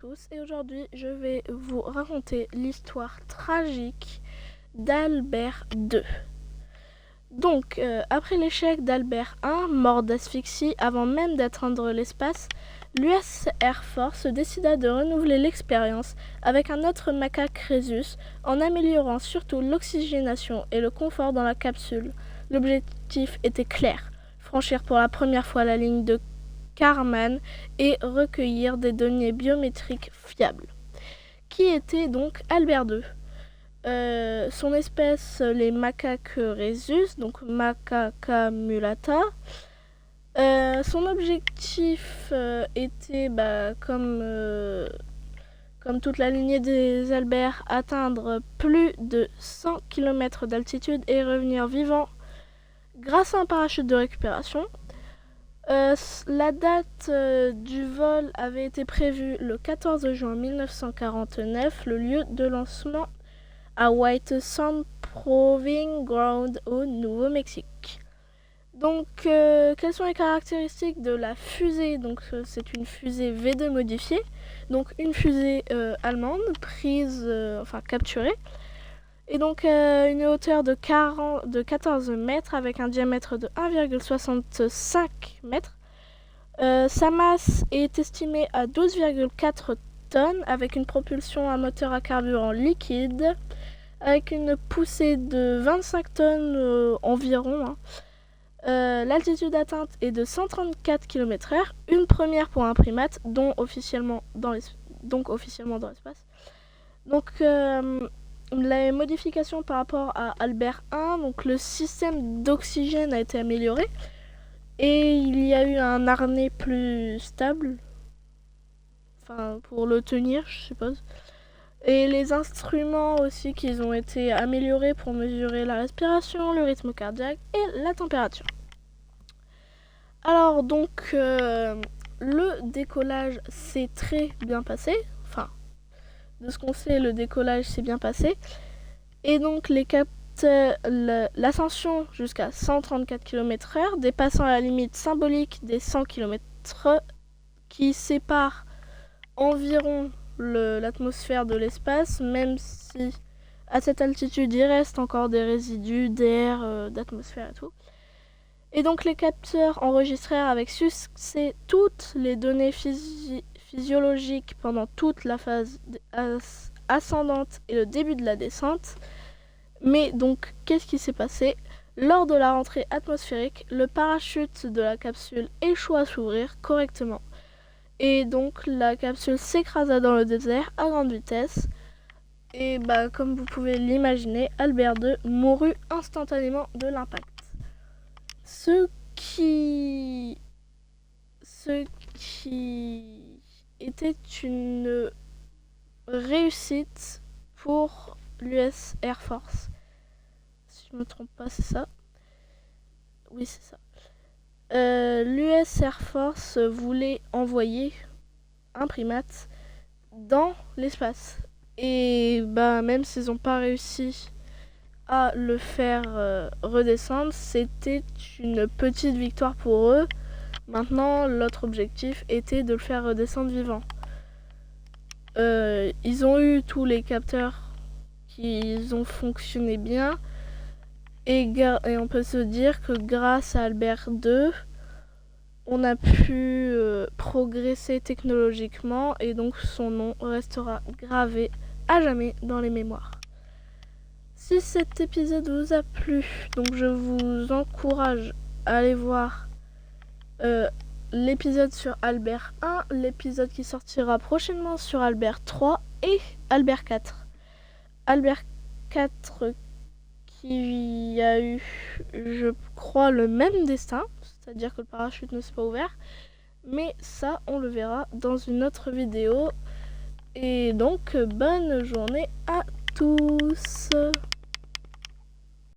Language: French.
Tous et aujourd'hui je vais vous raconter l'histoire tragique d'Albert II. Donc, après l'échec d'Albert I, mort d'asphyxie avant même d'atteindre l'espace, l'US Air Force décida de renouveler l'expérience avec un autre macaque Rhesus en améliorant surtout l'oxygénation et le confort dans la capsule. L'objectif était clair, franchir pour la première fois la ligne de Kármán et recueillir des données biométriques fiables. Qui était donc Albert II? Son espèce, les macaques Rhesus, donc Macaca mulata. Son objectif était, comme toute la lignée des Albert, atteindre plus de 100 km d'altitude et revenir vivant grâce à un parachute de récupération. La date du vol avait été prévue le 14 juin 1949, le lieu de lancement à White Sand Proving Ground au Nouveau-Mexique. Donc, quelles sont les caractéristiques de la fusée? Donc, c'est une fusée V2 modifiée, donc une fusée allemande capturée. Et donc une hauteur de 14 mètres avec un diamètre de 1,65 mètres. Sa masse est estimée à 12,4 tonnes avec une propulsion à moteur à carburant liquide avec une poussée de 25 tonnes environ. L'altitude atteinte est de 134 km/h, une première pour un primate, donc officiellement dans l'espace. Donc les modifications par rapport à Albert I, donc le système d'oxygène a été amélioré et il y a eu un harnais plus stable, pour le tenir, je suppose. Et les instruments aussi qui ont été améliorés pour mesurer la respiration, le rythme cardiaque et la température. Alors donc le décollage s'est très bien passé. De ce qu'on sait, le décollage s'est bien passé. Et donc l'ascension jusqu'à 134 km/h, dépassant la limite symbolique des 100 km/h qui sépare environ l'atmosphère de l'espace, même si à cette altitude il reste encore des résidus d'air, d'atmosphère et tout. Et donc les capteurs enregistrèrent avec succès toutes les données physiologiques pendant toute la phase ascendante et le début de la descente. Mais donc, qu'est-ce qui s'est passé? Lors de la rentrée atmosphérique, le parachute de la capsule échoua à s'ouvrir correctement. Et donc, la capsule s'écrasa dans le désert à grande vitesse. Et comme vous pouvez l'imaginer, Albert II mourut instantanément de l'impact. Ce qui était une réussite pour l'US Air Force. Si je me trompe pas, c'est ça. Oui, c'est ça. L'US Air Force voulait envoyer un primate dans l'espace. Et même s'ils n'ont pas réussi à le faire redescendre, c'était une petite victoire pour eux. Maintenant, l'autre objectif était de le faire redescendre vivant. Ils ont eu tous les capteurs qui ont fonctionné bien. Et on peut se dire que grâce à Albert II, on a pu progresser technologiquement et donc son nom restera gravé à jamais dans les mémoires. Si cet épisode vous a plu, donc je vous encourage à aller voir l'épisode sur Albert I, l'épisode qui sortira prochainement sur Albert III et Albert IV. Albert IV qui a eu, je crois, le même destin, c'est-à-dire que le parachute ne s'est pas ouvert, mais ça, on le verra dans une autre vidéo. Et donc, bonne journée à tous.